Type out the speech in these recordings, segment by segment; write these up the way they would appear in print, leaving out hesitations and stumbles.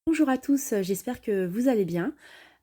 Bonjour à tous, j'espère que vous allez bien.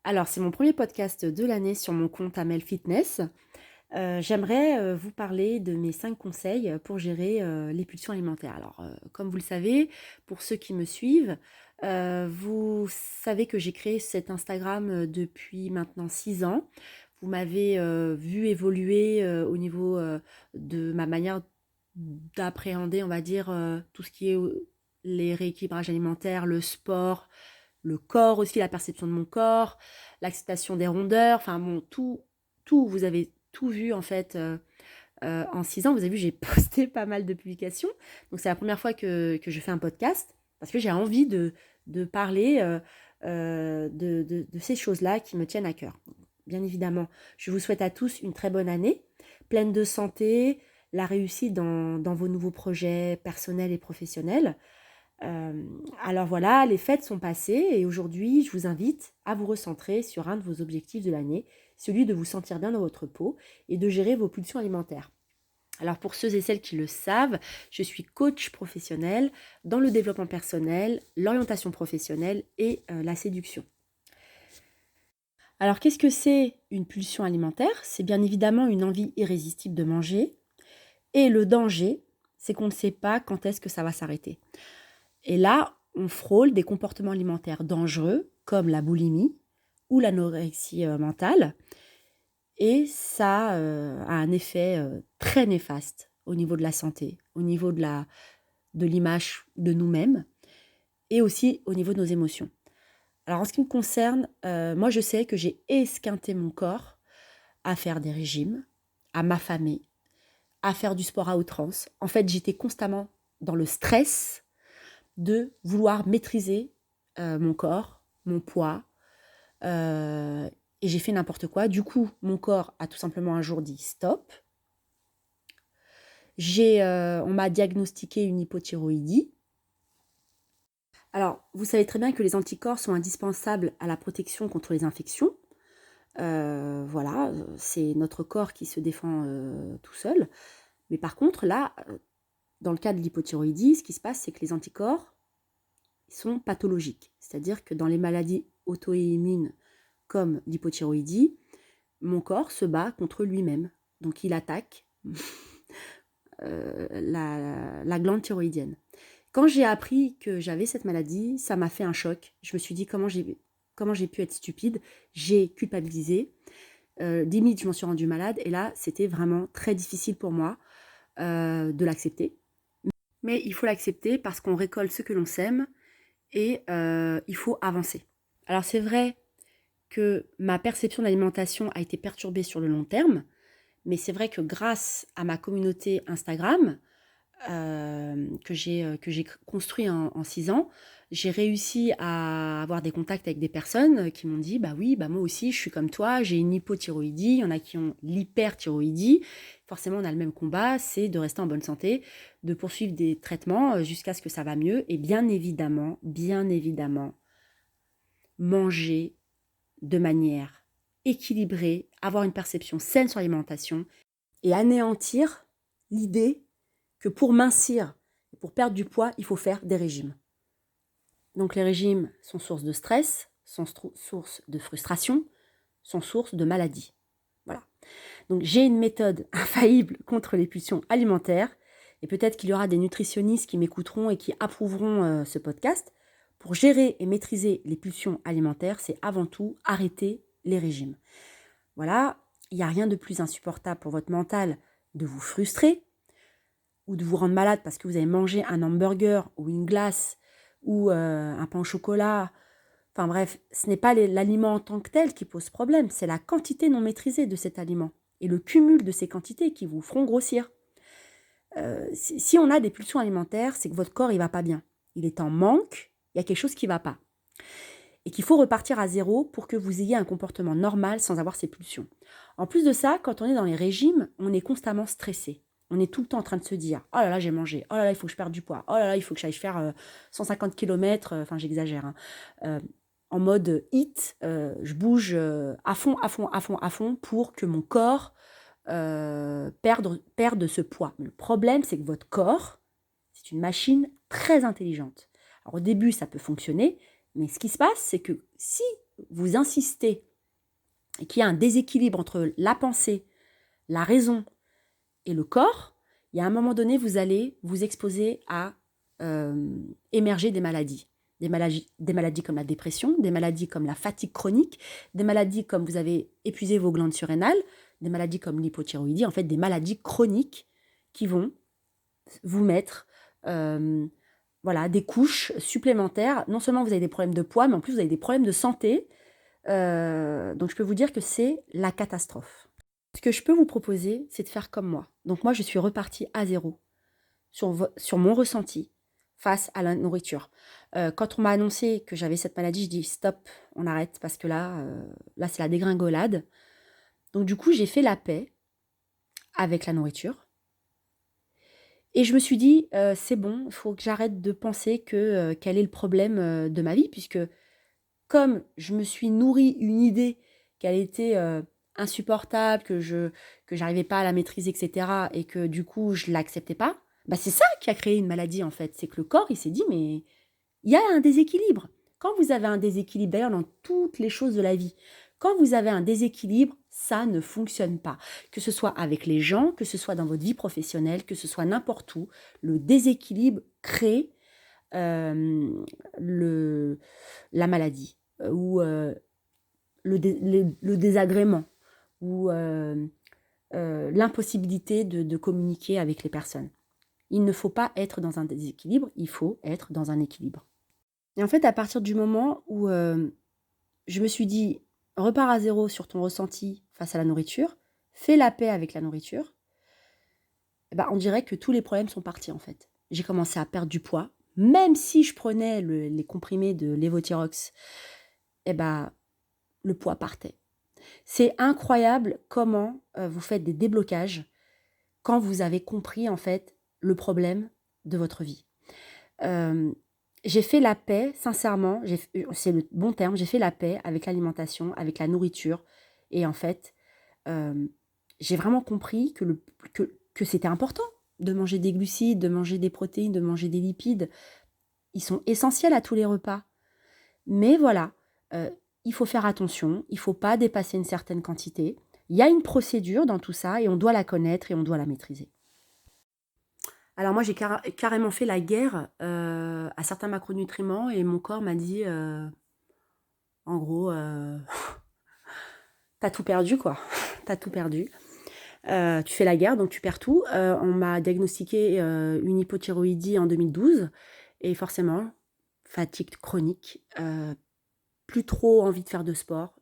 Alors, c'est mon premier podcast de l'année sur mon compte Amel Fitness. J'aimerais vous parler de mes 5 conseils pour gérer les pulsions alimentaires. Alors, comme vous le savez, pour ceux qui me suivent, vous savez que j'ai créé cet Instagram depuis maintenant 6 ans. Vous m'avez vu évoluer au niveau de ma manière d'appréhender, on va dire, tout ce qui est les rééquilibrages alimentaires, le sport, le corps aussi, la perception de mon corps, l'acceptation des rondeurs, enfin bon, tout, vous avez tout vu en fait en 6 ans. Vous avez vu, j'ai posté pas mal de publications. Donc c'est la première fois que je fais un podcast parce que j'ai envie de parler de ces choses-là qui me tiennent à cœur. Bien évidemment, je vous souhaite à tous une très bonne année, pleine de santé, la réussite dans vos nouveaux projets personnels et professionnels. Euh, alors voilà, les fêtes sont passées et aujourd'hui, je vous invite à vous recentrer sur un de vos objectifs de l'année, celui de vous sentir bien dans votre peau et de gérer vos pulsions alimentaires. Alors pour ceux et celles qui le savent, je suis coach professionnel dans le développement personnel, l'orientation professionnelle et la séduction. Alors qu'est-ce que c'est une pulsion alimentaire? C'est bien évidemment une envie irrésistible de manger et le danger, c'est qu'on ne sait pas quand est-ce que ça va s'arrêter. Et là, on frôle des comportements alimentaires dangereux comme la boulimie ou l'anorexie mentale. Et ça a un effet très néfaste au niveau de la santé, au niveau de l'image de nous-mêmes et aussi au niveau de nos émotions. Alors en ce qui me concerne, moi je sais que j'ai esquinté mon corps à faire des régimes, à m'affamer, à faire du sport à outrance. En fait, j'étais constamment dans le stress de vouloir maîtriser mon corps, mon poids, et j'ai fait n'importe quoi. Du coup, mon corps a tout simplement un jour dit stop. On m'a diagnostiqué une hypothyroïdie. Alors, vous savez très bien que les anticorps sont indispensables à la protection contre les infections. Voilà, c'est notre corps qui se défend tout seul. Mais par contre, là, dans le cas de l'hypothyroïdie, ce qui se passe, c'est que les anticorps sont pathologiques. C'est-à-dire que dans les maladies auto-immunes comme l'hypothyroïdie, mon corps se bat contre lui-même. Donc il attaque la glande thyroïdienne. Quand j'ai appris que j'avais cette maladie, ça m'a fait un choc. Je me suis dit comment j'ai pu être stupide. J'ai culpabilisé. Limite, je m'en suis rendue malade. Et là, c'était vraiment très difficile pour moi de l'accepter. Mais il faut l'accepter parce qu'on récolte ce que l'on sème et il faut avancer. Alors c'est vrai que ma perception de l'alimentation a été perturbée sur le long terme, mais c'est vrai que grâce à ma communauté Instagram, que j'ai construit en 6 ans, j'ai réussi à avoir des contacts avec des personnes qui m'ont dit bah oui, bah moi aussi je suis comme toi, j'ai une hypothyroïdie, il y en a qui ont l'hyperthyroïdie. Forcément, on a le même combat, c'est de rester en bonne santé, de poursuivre des traitements jusqu'à ce que ça va mieux et bien évidemment, manger de manière équilibrée, avoir une perception saine sur l'alimentation et anéantir l'idée que pour mincir et pour perdre du poids, il faut faire des régimes. Donc les régimes sont source de stress, sont source de frustration, sont source de maladie. Voilà. Donc j'ai une méthode infaillible contre les pulsions alimentaires et peut-être qu'il y aura des nutritionnistes qui m'écouteront et qui approuveront ce podcast. Pour gérer et maîtriser les pulsions alimentaires, c'est avant tout arrêter les régimes. Voilà, il n'y a rien de plus insupportable pour votre mental de vous frustrer ou de vous rendre malade parce que vous avez mangé un hamburger ou une glace ou un pain au chocolat. Enfin bref, ce n'est pas l'aliment en tant que tel qui pose problème, c'est la quantité non maîtrisée de cet aliment et le cumul de ces quantités qui vous feront grossir. Si on a des pulsions alimentaires, c'est que votre corps il va pas bien. Il est en manque, il y a quelque chose qui ne va pas. Et qu'il faut repartir à zéro pour que vous ayez un comportement normal sans avoir ces pulsions. En plus de ça, quand on est dans les régimes, on est constamment stressé. On est tout le temps en train de se dire « Oh là là, j'ai mangé. Oh là là, il faut que je perde du poids. Oh là là, il faut que j'aille faire 150 km. » Enfin, j'exagère. Hein. En mode hit, je bouge à fond, à fond, à fond, à fond pour que mon corps perde ce poids. Mais le problème, c'est que votre corps, c'est une machine très intelligente. Alors, au début, ça peut fonctionner, Mais ce qui se passe, c'est que si vous insistez et qu'il y a un déséquilibre entre la pensée, la raison et le corps, il y a un moment donné, vous allez vous exposer à émerger des maladies. Des maladies comme la dépression, des maladies comme la fatigue chronique, des maladies comme vous avez épuisé vos glandes surrénales, des maladies comme l'hypothyroïdie, en fait des maladies chroniques qui vont vous mettre voilà, des couches supplémentaires. Non seulement vous avez des problèmes de poids, mais en plus vous avez des problèmes de santé. Donc je peux vous dire que c'est la catastrophe. Ce que je peux vous proposer, c'est de faire comme moi. Donc moi, je suis repartie à zéro sur mon ressenti face à la nourriture. Quand on m'a annoncé que j'avais cette maladie, je dis stop, on arrête parce que là c'est la dégringolade. Donc du coup, j'ai fait la paix avec la nourriture. Et je me suis dit, c'est bon, il faut que j'arrête de penser quel est le problème de ma vie, puisque comme je me suis nourri une idée qu'elle était insupportable, que j'arrivais pas à la maîtriser, etc., et que du coup, je l'acceptais pas, bah c'est ça qui a créé une maladie, en fait. C'est que le corps, il s'est dit, mais il y a un déséquilibre. Quand vous avez un déséquilibre, d'ailleurs, dans toutes les choses de la vie, quand vous avez un déséquilibre, ça ne fonctionne pas. Que ce soit avec les gens, que ce soit dans votre vie professionnelle, que ce soit n'importe où, le déséquilibre crée la maladie ou le désagrément ou l'impossibilité de communiquer avec les personnes. Il ne faut pas être dans un déséquilibre, il faut être dans un équilibre. Et en fait, à partir du moment où je me suis dit, repars à zéro sur ton ressenti face à la nourriture, fais la paix avec la nourriture, bah, on dirait que tous les problèmes sont partis en fait. J'ai commencé à perdre du poids, même si je prenais les comprimés de Levothyrox, eh bah, le poids partait. C'est incroyable comment vous faites des déblocages quand vous avez compris en fait le problème de votre vie. J'ai fait la paix, sincèrement, c'est le bon terme, j'ai fait la paix avec l'alimentation, avec la nourriture. Et en fait, j'ai vraiment compris que c'était important de manger des glucides, de manger des protéines, de manger des lipides. Ils sont essentiels à tous les repas. Mais voilà, il faut faire attention, il ne faut pas dépasser une certaine quantité. Il y a une procédure dans tout ça et on doit la connaître et on doit la maîtriser. Alors moi, j'ai carrément fait la guerre à certains macronutriments et mon corps m'a dit, en gros, t'as tout perdu quoi, t'as tout perdu. Tu fais la guerre, donc tu perds tout. On m'a diagnostiqué une hypothyroïdie en 2012 et forcément, fatigue chronique, plus trop envie de faire de sport,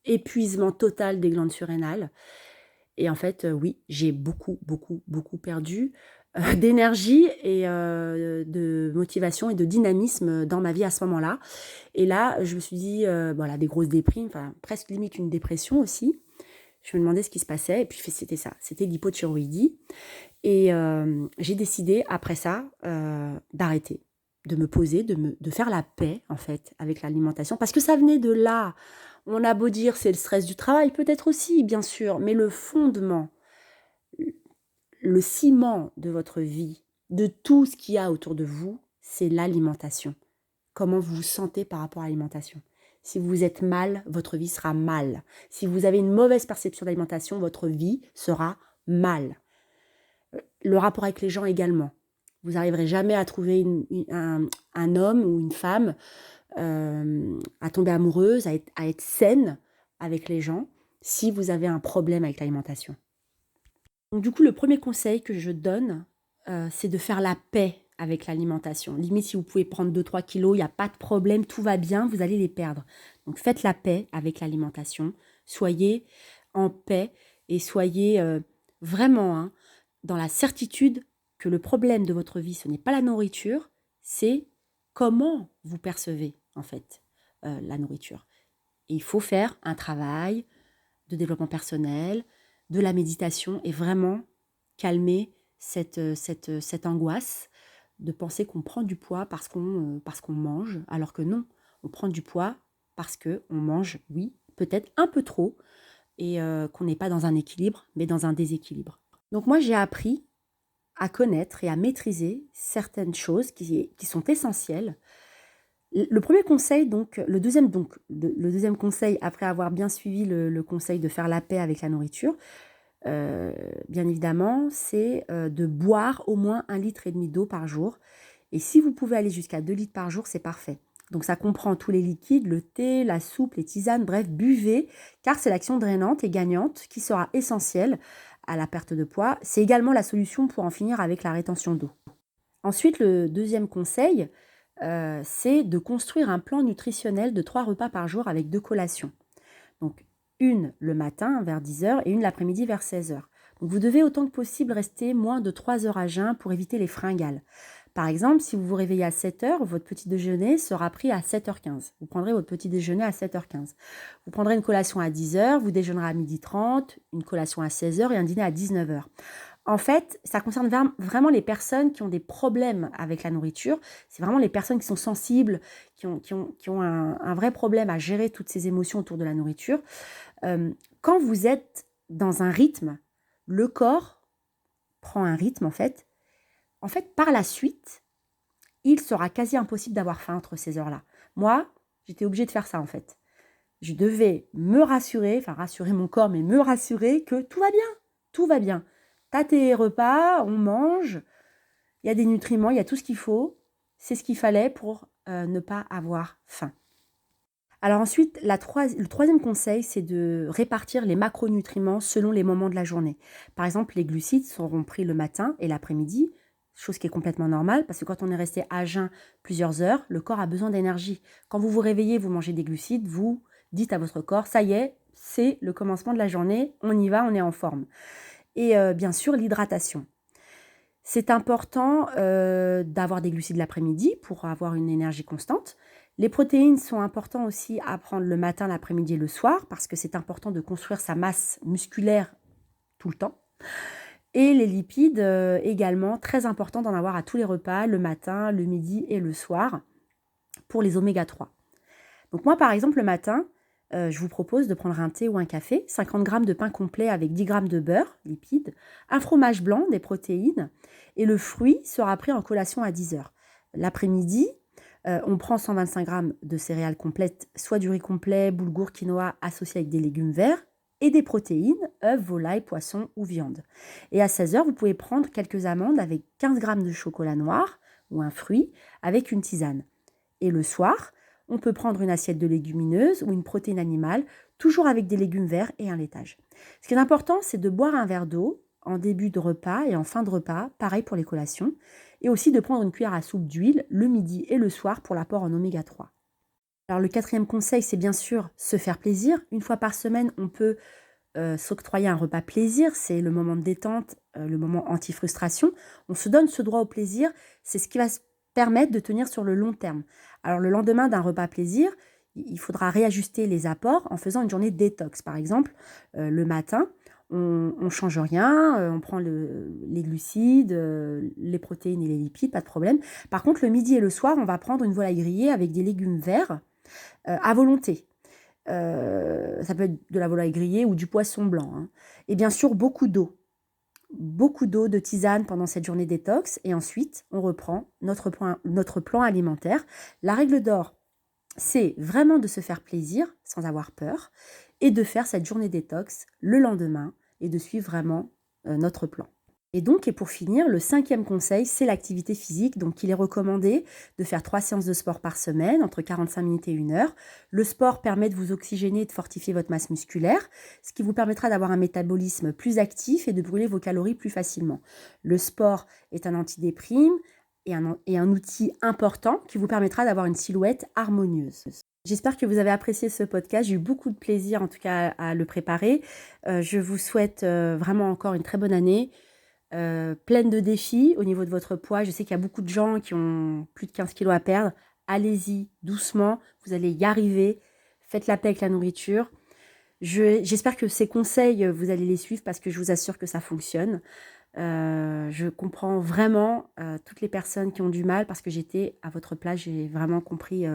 épuisement total des glandes surrénales. Et en fait, oui, j'ai beaucoup, beaucoup, beaucoup perdu d'énergie et de motivation et de dynamisme dans ma vie à ce moment-là. Et là, je me suis dit, voilà, des grosses déprimes, enfin presque limite une dépression aussi. Je me demandais ce qui se passait et puis c'était ça, c'était l'hypothyroïdie. Et j'ai décidé après ça d'arrêter, de me poser, de faire la paix en fait avec l'alimentation parce que ça venait de là. On a beau dire c'est le stress du travail, peut-être aussi, bien sûr, mais le fondement, le ciment de votre vie, de tout ce qu'il y a autour de vous, c'est l'alimentation. Comment vous vous sentez par rapport à l'alimentation. Si vous êtes mal, votre vie sera mal. Si vous avez une mauvaise perception de l'alimentation, votre vie sera mal. Le rapport avec les gens également. Vous n'arriverez jamais à trouver un homme ou une femme, à tomber amoureuse, à être saine avec les gens, si vous avez un problème avec l'alimentation. Donc du coup, le premier conseil que je donne, c'est de faire la paix avec l'alimentation. Limite, si vous pouvez prendre 2-3 kilos, il n'y a pas de problème, tout va bien, vous allez les perdre. Donc faites la paix avec l'alimentation, soyez en paix et soyez vraiment dans la certitude que le problème de votre vie, ce n'est pas la nourriture, c'est comment vous percevez en fait la nourriture. Et il faut faire un travail de développement personnel, de la méditation et vraiment calmer cette angoisse de penser qu'on prend du poids parce qu'on mange, alors que non, on prend du poids parce qu'on mange, oui, peut-être un peu trop, et qu'on n'est pas dans un équilibre, mais dans un déséquilibre. Donc moi, j'ai appris à connaître et à maîtriser certaines choses qui sont essentielles. Le premier conseil, donc, le deuxième conseil, après avoir bien suivi le conseil de faire la paix avec la nourriture, bien évidemment, c'est de boire au moins 1,5 litre d'eau par jour. Et si vous pouvez aller jusqu'à 2 litres par jour, c'est parfait. Donc ça comprend tous les liquides, le thé, la soupe, les tisanes, bref, buvez, car c'est l'action drainante et gagnante qui sera essentielle à la perte de poids. C'est également la solution pour en finir avec la rétention d'eau. Ensuite, le deuxième conseil, c'est de construire un plan nutritionnel de 3 repas par jour avec 2 collations. Donc, une le matin vers 10h et une l'après-midi vers 16h. Donc, vous devez autant que possible rester moins de 3 heures à jeun pour éviter les fringales. Par exemple, si vous vous réveillez à 7h, votre petit déjeuner sera pris à 7h15. Vous prendrez votre petit déjeuner à 7h15. Vous prendrez une collation à 10h, vous déjeunerez à 12h30, une collation à 16h et un dîner à 19h. En fait, ça concerne vraiment les personnes qui ont des problèmes avec la nourriture. C'est vraiment les personnes qui sont sensibles, qui ont un vrai problème à gérer toutes ces émotions autour de la nourriture. Quand vous êtes dans un rythme, le corps prend un rythme en fait. En fait, par la suite, il sera quasi impossible d'avoir faim entre ces heures-là. Moi, j'étais obligée de faire ça en fait. Je devais me rassurer, enfin rassurer mon corps, mais me rassurer que tout va bien, tout va bien. T'as tes repas, on mange, il y a des nutriments, il y a tout ce qu'il faut. C'est ce qu'il fallait pour ne pas avoir faim. Alors ensuite, le troisième conseil, c'est de répartir les macronutriments selon les moments de la journée. Par exemple, les glucides seront pris le matin et l'après-midi, chose qui est complètement normale, parce que quand on est resté à jeun plusieurs heures, le corps a besoin d'énergie. Quand vous vous réveillez, vous mangez des glucides, vous dites à votre corps, ça y est, c'est le commencement de la journée, on y va, on est en forme. Et bien sûr, l'hydratation. C'est important d'avoir des glucides l'après-midi pour avoir une énergie constante. Les protéines sont importantes aussi à prendre le matin, l'après-midi et le soir parce que c'est important de construire sa masse musculaire tout le temps. Et les lipides également, très important d'en avoir à tous les repas, le matin, le midi et le soir pour les oméga 3. Donc moi par exemple le matin, je vous propose de prendre un thé ou un café, 50 g de pain complet avec 10 g de beurre, lipides, un fromage blanc, des protéines, et le fruit sera pris en collation à 10h. L'après-midi, on prend 125 g de céréales complètes, soit du riz complet, boulgour, quinoa, associé avec des légumes verts, et des protéines, œufs, volailles, poissons ou viande. Et à 16h, vous pouvez prendre quelques amandes avec 15 g de chocolat noir ou un fruit avec une tisane. Et le soir, on peut prendre une assiette de légumineuses ou une protéine animale, toujours avec des légumes verts et un laitage. Ce qui est important, c'est de boire un verre d'eau en début de repas et en fin de repas, pareil pour les collations, et aussi de prendre une cuillère à soupe d'huile le midi et le soir pour l'apport en oméga 3. Alors le quatrième conseil, c'est bien sûr se faire plaisir. Une fois par semaine, on peut s'octroyer un repas plaisir, c'est le moment de détente, le moment anti-frustration. On se donne ce droit au plaisir, c'est ce qui va se permettre de tenir sur le long terme. Alors le lendemain d'un repas plaisir, il faudra réajuster les apports en faisant une journée détox. Par exemple, le matin, on ne change rien, on prend les glucides, les protéines et les lipides, pas de problème. Par contre, le midi et le soir, on va prendre une volaille grillée avec des légumes verts à volonté. Ça peut être de la volaille grillée ou du poisson blanc. Hein. Et bien sûr, beaucoup d'eau, de tisane pendant cette journée détox. Et ensuite, on reprend notre plan alimentaire. La règle d'or, c'est vraiment de se faire plaisir sans avoir peur et de faire cette journée détox le lendemain et de suivre vraiment notre plan. Et donc, et pour finir, le cinquième conseil, c'est l'activité physique. Donc, il est recommandé de faire 3 séances de sport par semaine, entre 45 minutes et 1 heure. Le sport permet de vous oxygéner et de fortifier votre masse musculaire, ce qui vous permettra d'avoir un métabolisme plus actif et de brûler vos calories plus facilement. Le sport est un antidéprime et un outil important qui vous permettra d'avoir une silhouette harmonieuse. J'espère que vous avez apprécié ce podcast. J'ai eu beaucoup de plaisir en tout cas à le préparer. Je vous souhaite vraiment encore une très bonne année. Pleine de défis au niveau de votre poids. Je sais qu'il y a beaucoup de gens qui ont plus de 15 kilos à perdre. Allez-y, doucement, vous allez y arriver. Faites la paix avec la nourriture. J'espère que ces conseils, vous allez les suivre parce que je vous assure que ça fonctionne. Je comprends vraiment toutes les personnes qui ont du mal parce que j'étais à votre place, j'ai vraiment compris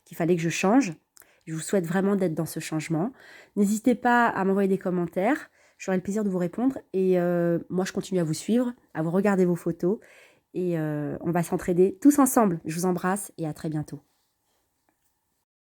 qu'il fallait que je change. Je vous souhaite vraiment d'être dans ce changement. N'hésitez pas à m'envoyer des commentaires. J'aurai le plaisir de vous répondre et moi je continue à vous suivre, à vous regarder vos photos et on va s'entraider tous ensemble. Je vous embrasse et à très bientôt.